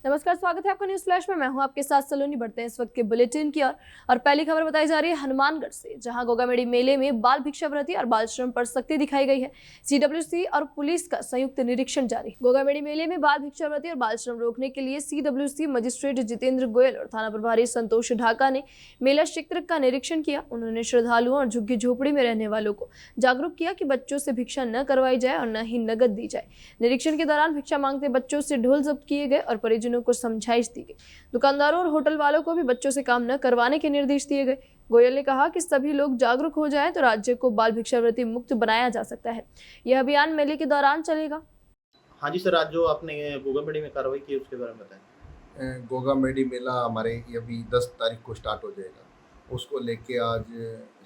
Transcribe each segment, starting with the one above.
नमस्कार, स्वागत है आपका न्यूज फ्लैश में। मैं हूं आपके साथ सलोनी। बढ़ते हैं इस वक्त के बुलेटिन की और पहली खबर बताई जा रही है हनुमानगढ़ से, जहां गोगामेडी मेले में बाल भिक्षावृत्ति और बाल श्रम पर सख्ती दिखाई गई है। सीडब्ल्यूसी और पुलिस का संयुक्त निरीक्षण जारी। गोगामेडी मेले में बाल भिक्षावृत्ति और बाल श्रम रोकने के लिए सीडब्ल्यूसी मजिस्ट्रेट जितेंद्र गोयल और थाना प्रभारी संतोष ढाका ने मेला क्षेत्र का निरीक्षण किया। उन्होंने श्रद्धालुओं और झुग्गी झोपड़ी में रहने वालों को जागरूक किया कि बच्चों से भिक्षा न करवाई जाए और न ही नगद दी जाए। निरीक्षण के दौरान भिक्षा मांगते बच्चों से ढोल जब्त किए गए और परिजनों को समझाइश दी गई। दुकानदारों और होटल वालों को भी बच्चों से काम न करवाने के निर्देश दिए गए। गोयल ने कहा कि सभी लोग जागरूक हो जाएं तो राज्य को बाल भिक्षावृत्ति मुक्त बनाया जा सकता है। यह अभियान मेले के दौरान चलेगा। हाँ जी सर, आज जो आपने गोगामेडी में कार्रवाई की उसके बारे में बताएं। गोगामेडी मेला हमारे अभी 10 तारीख को स्टार्ट हो जाएगा। उसको लेके आज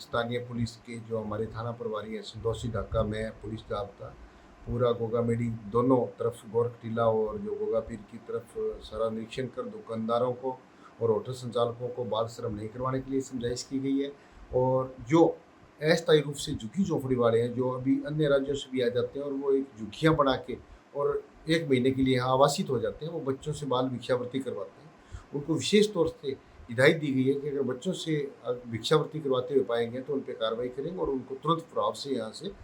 स्थानीय पुलिस के जो हमारे थाना प्रभारी है संतोषी ढाका में पुलिस जाब्ता पूरा गोगामेडी दोनों तरफ गोरख टीला और जो गोगापीर की तरफ सारा निरीक्षण कर दुकानदारों को और होटल संचालकों को बाल श्रम नहीं करवाने के लिए समझाइश की गई है। और जो अस्थायी रूप से झुग्गी झोपड़ी वाले हैं जो अभी अन्य राज्यों से भी आ जाते हैं और वो एक झुग्गियाँ बना के और 1 महीने के लिए यहाँ आवासित हो जाते हैं, वो बच्चों से बाल भिक्षावृत्ति करवाते हैं। उनको विशेष तौर से हिदायत दी गई है कि अगर बच्चों से भिक्षावृत्ति करवाते हुए पाएंगे तो उन पर कार्रवाई करेंगे और उनको तुरंत प्रभाव से यहाँ से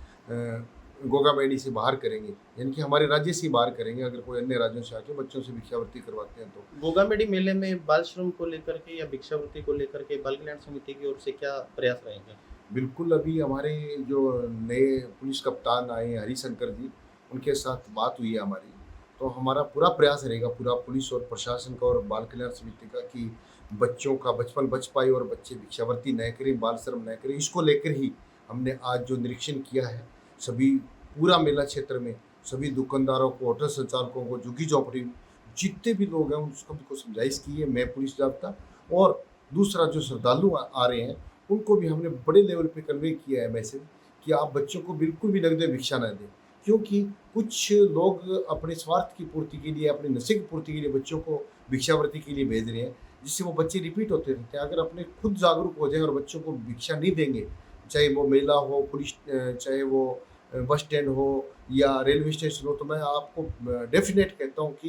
गोगामेडी से बाहर करेंगे, यानी कि हमारे राज्य से ही बाहर करेंगे अगर कोई अन्य राज्यों से आके बच्चों से भिक्षावृत्ति करवाते हैं तो। गोगामेडी मेले में बाल श्रम को लेकर के या भिक्षावृत्ति को लेकर के बाल कल्याण समिति की ओर से क्या प्रयास रहेंगे? बिल्कुल, अभी हमारे जो नए पुलिस कप्तान आए हैं हरिशंकर जी, उनके साथ बात हुई है हमारी, तो हमारा पूरा प्रयास रहेगा पूरा पुलिस और प्रशासन का और बाल कल्याण समिति का कि बच्चों का बचपन बच पाए और बच्चे भिक्षावृत्ति न करें, बाल श्रम न करें। इसको लेकर ही हमने आज जो निरीक्षण किया है सभी पूरा मेला क्षेत्र में सभी दुकानदारों को, होटल संचालकों को, झुग्गी झोपड़ी जितने भी लोग हैं उन सबको समझाइश की है मैं पुलिस जाब्ता। और दूसरा जो श्रद्धालु आ रहे हैं उनको भी हमने बड़े लेवल पे कन्वे किया है मैसेज कि आप बच्चों को बिल्कुल भी नगद भिक्षा न दें, क्योंकि कुछ लोग अपने स्वार्थ की पूर्ति के लिए, अपने नशे की पूर्ति के लिए बच्चों को भिक्षावृत्ति के लिए भेज रहे हैं, जिससे वो बच्चे रिपीट होते रहते हैं। अगर अपने खुद जागरूक हो जाए और बच्चों को भिक्षा नहीं देंगे, चाहे वो मेला हो, पुलिस चाहे वो बस स्टैंड हो या रेलवे स्टेशन हो, तो मैं आपको डेफिनेट कहता हूँ कि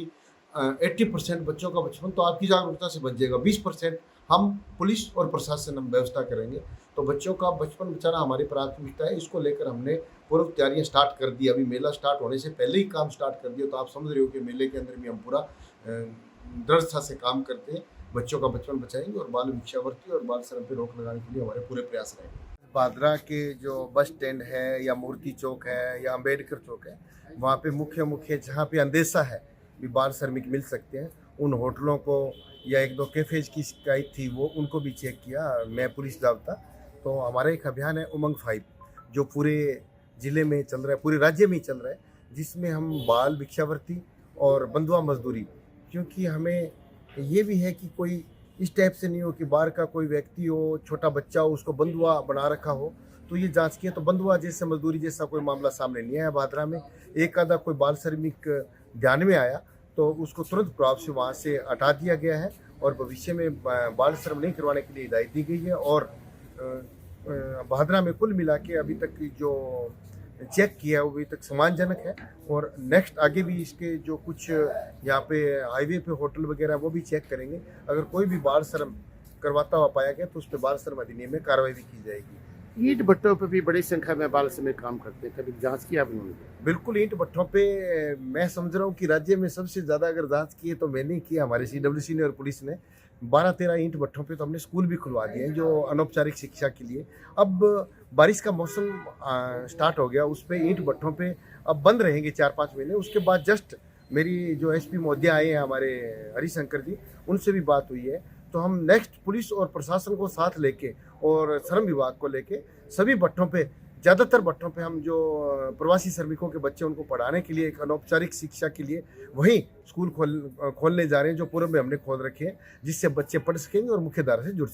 80% बच्चों का बचपन तो आपकी जागरूकता से बच जाएगा। 20% हम पुलिस और प्रशासन हम व्यवस्था करेंगे। तो बच्चों का बचपन बचाना हमारी प्राथमिकता है। इसको लेकर हमने पूर्व तैयारियां स्टार्ट कर दी। अभी मेला स्टार्ट होने से पहले ही काम स्टार्ट कर दिया, तो आप समझ रहे हो कि मेले के अंदर भी हम पूरा दृढ़ता से काम करते हैं। बच्चों का बचपन बचाएंगे और बाल भिक्षावृत्ति और बाल श्रम पर रोक लगाने के लिए हमारे पूरे प्रयास रहेंगे। भादरा के जो बस स्टैंड है या मूर्ति चौक है या अंबेडकर चौक है, वहाँ पे मुख्य जहाँ पे अंदेशा है भी बाल श्रमिक मिल सकते हैं, उन होटलों को या 1-2 कैफेज की शिकायत थी वो उनको भी चेक किया मैं पुलिस जाब्ता। तो हमारा एक अभियान है उमंग 5 जो पूरे ज़िले में चल रहा है, पूरे राज्य में ही चल रहा है, जिसमें हम बाल भिक्षावृत्ति और बंधुआ मजदूरी, क्योंकि हमें ये भी है कि कोई इस टाइप से नहीं हो कि बाहर का कोई व्यक्ति हो, छोटा बच्चा हो, उसको बंधुआ बना रखा हो, तो ये जांच किया तो बंधुआ जैसे मजदूरी जैसा कोई मामला सामने नहीं आया। भादरा में एक आधा कोई बाल श्रमिक ध्यान में आया तो उसको तुरंत प्रभाव से वहाँ से हटा दिया गया है और भविष्य में बाल श्रम नहीं करवाने के लिए हिदायत दी गई है। और भादरा में कुल मिला के अभी तक जो चेक किया है वो अभी तक सम्मानजनक है। और नेक्स्ट आगे भी इसके जो कुछ यहाँ पे हाईवे पे होटल वगैरह वो भी चेक करेंगे। अगर कोई भी बाल श्रम करवाता हुआ पाया गया तो उस पर बाल श्रम अधिनियम में कार्रवाई भी की जाएगी। ईंट भट्टों पर भी बड़ी संख्या में बाल श्रमिक काम करते हैं, कभी जांच किया आपने? बिल्कुल, ईंट भट्टों पे मैं समझ रहा हूँ कि राज्य में सबसे ज़्यादा अगर जांच की है तो मैंने की, हमारे सीडब्ल्यूसी ने और पुलिस ने 12-13 ईंट भट्टों पे तो हमने स्कूल भी खुलवा दिए हैं जो अनौपचारिक शिक्षा के लिए। अब बारिश का मौसम स्टार्ट हो गया, उस पर ईंट भट्टों पे अब बंद रहेंगे 4-5 महीने। उसके बाद जस्ट मेरी जो एसपी महोदय आए हैं हमारे हरिशंकर जी, उनसे भी बात हुई है, तो हम नेक्स्ट पुलिस और प्रशासन को साथ लेके और श्रम विभाग को लेके सभी भट्टों पे, ज़्यादातर भट्टों पे हम जो प्रवासी श्रमिकों के बच्चे उनको पढ़ाने के लिए एक अनौपचारिक शिक्षा के लिए वहीं स्कूल खोलने जा रहे हैं जो पूर्व में हमने खोल रखे हैं, जिससे बच्चे पढ़ सकेंगे और मुख्य धारा से जुड़ सकेंगे।